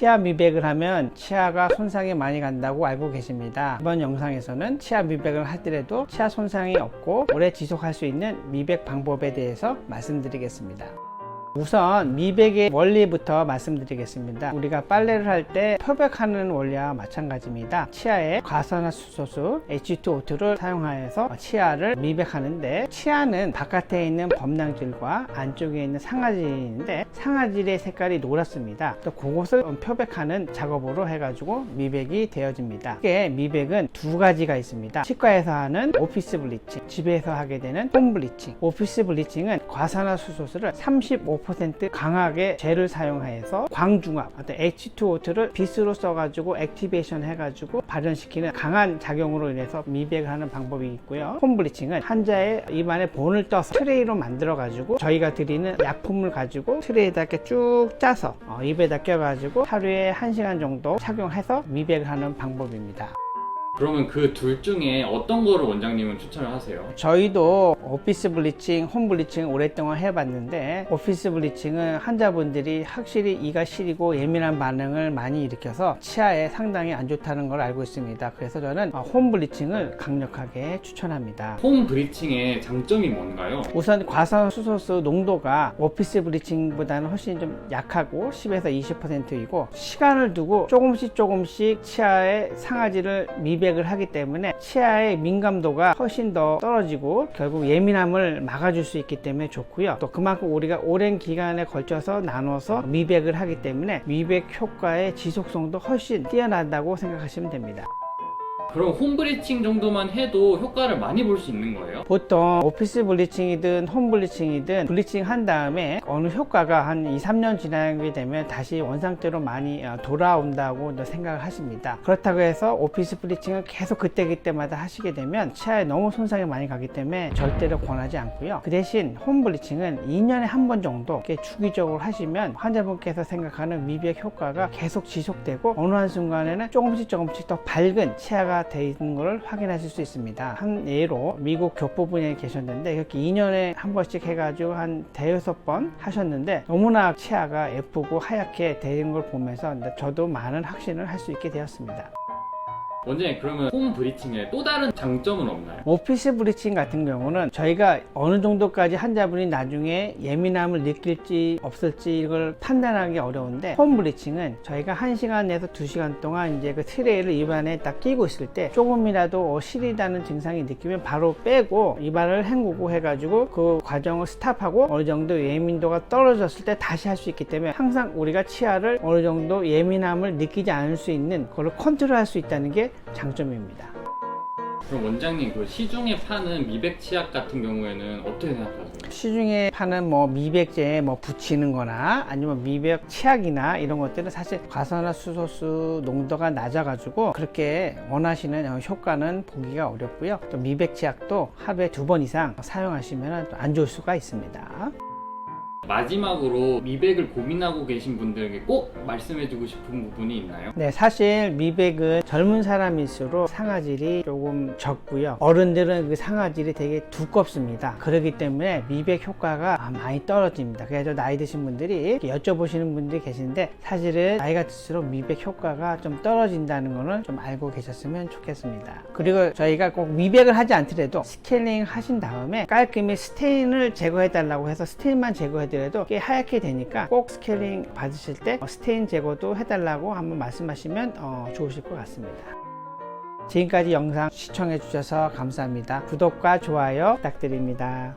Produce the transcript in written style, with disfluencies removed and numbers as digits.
치아 미백을 하면 치아가 손상이 많이 간다고 알고 계십니다. 이번 영상에서는 치아 미백을 하더라도 치아 손상이 없고 오래 지속할 수 있는 미백 방법에 대해서 말씀드리겠습니다. 우선 미백의 원리부터 말씀드리겠습니다. 우리가 빨래를 할 때 표백하는 원리와 마찬가지입니다. 치아에 과산화수소수 H2O2를 사용하여서 치아를 미백하는데, 치아는 바깥에 있는 범랑질과 안쪽에 있는 상아질인데 상아질의 색깔이 노랗습니다. 또 그것을 표백하는 작업으로 해가지고 미백이 되어집니다. 이게 미백은 두 가지가 있습니다. 치과에서 하는 오피스 블리칭, 집에서 하게 되는 홈 블리칭. 오피스 블리칭은 과산화수소를 35% 강하게 젤을 사용해서 광중압, H2O2를 빗으로 써가지고 액티베이션 해가지고 발현시키는 강한 작용으로 인해서 미백을 하는 방법이 있고요. 홈 블리칭은 환자의 입안에 본을 떠서 트레이로 만들어가지고 저희가 드리는 약품을 가지고 트레이에다 이렇게 쭉 짜서 입에다 껴가지고 하루에 1시간 정도 착용해서 미백을 하는 방법입니다. 그러면 그 둘 중에 어떤 거를 원장님은 추천을 하세요? 저희도 오피스 블리칭, 홈 블리칭 오랫동안 해봤는데, 오피스 블리칭은 환자분들이 확실히 이가 시리고 예민한 반응을 많이 일으켜서 치아에 상당히 안 좋다는 걸 알고 있습니다. 그래서 저는 홈 블리칭을 강력하게 추천합니다. 홈 브리칭의 장점이 뭔가요? 우선 과산화수소수 농도가 오피스 블리칭보다는 훨씬 좀 약하고 10에서 20%이고 시간을 두고 조금씩 치아의 상아질을 미백을 하기 때문에 치아의 민감도가 훨씬 더 떨어지고 결국 예민함을 막아줄 수 있기 때문에 좋고요. 또 그만큼 우리가 오랜 기간에 걸쳐서 나눠서 미백을 하기 때문에 미백 효과의 지속성도 훨씬 뛰어난다고 생각하시면 됩니다. 그럼 홈 브리칭 정도만 해도 효과를 많이 볼 수 있는 거예요? 보통 오피스 블리칭이든 홈 블리칭이든 블리칭 한 다음에 어느 효과가 한 2-3년 지나게 되면 다시 원상태로 많이 돌아온다고 생각을 하십니다. 그렇다고 해서 오피스 블리칭을 계속 그때마다 하시게 되면 치아에 너무 손상이 많이 가기 때문에 절대로 권하지 않고요. 그 대신 홈 블리칭은 2년에 한 번 정도 이렇게 주기적으로 하시면 환자분께서 생각하는 미백 효과가 계속 지속되고 어느 한순간에는 조금씩 더 밝은 치아가 되어 있는 것을 확인하실 수 있습니다. 한 예로 미국 교포분이 계셨는데 이렇게 2년에 한 번씩 해가지고 한 5-6번 하셨는데 너무나 치아가 예쁘고 하얗게 되는 걸 보면서 저도 많은 확신을 할 수 있게 되었습니다. 원장님, 그러면 홈 브리칭에 또 다른 장점은 없나요? 오피스 브리칭 같은 경우는 저희가 어느 정도까지 환자분이 나중에 예민함을 느낄지 없을지 이걸 판단하기 어려운데, 홈 브리칭은 저희가 1시간에서 2시간 동안 이제 그 트레이를 입안에 딱 끼고 있을 때 조금이라도 시리다는 증상이 느끼면 바로 빼고 입안을 헹구고 해가지고 그 과정을 스탑하고 어느 정도 예민도가 떨어졌을 때 다시 할 수 있기 때문에 항상 우리가 치아를 어느 정도 예민함을 느끼지 않을 수 있는 그걸 컨트롤할 수 있다는 게 장점입니다. 그럼 원장님, 그 시중에 파는 미백 치약 같은 경우에는 어떻게 생각하세요? 시중에 파는 미백제에 붙이는 거나 아니면 미백 치약이나 이런 것들은 사실 과산화수소수 농도가 낮아가지고 그렇게 원하시는 효과는 보기가 어렵고요. 또 미백 치약도 하루에 2번 이상 사용하시면 안 좋을 수가 있습니다. 마지막으로 미백을 고민하고 계신 분들에게 꼭 말씀해주고 싶은 부분이 있나요? 네, 사실 미백은 젊은 사람일수록 상아질이 조금 적고요. 어른들은 그 상아질이 되게 두껍습니다. 그렇기 때문에 미백 효과가 많이 떨어집니다. 그래서 나이 드신 분들이 여쭤보시는 분들이 계신데, 사실은 나이가 들수록 미백 효과가 좀 떨어진다는 거는 좀 알고 계셨으면 좋겠습니다. 그리고 저희가 꼭 미백을 하지 않더라도 스케일링 하신 다음에 깔끔히 스테인을 제거해 달라고 해서 스테인만 제거해 더라도 꽤 하얗게 되니까 꼭 스케일링 받으실 때 스테인 제거도 해달라고 한번 말씀하시면 좋으실 것 같습니다. 지금까지 영상 시청해 주셔서 감사합니다. 구독과 좋아요 부탁드립니다.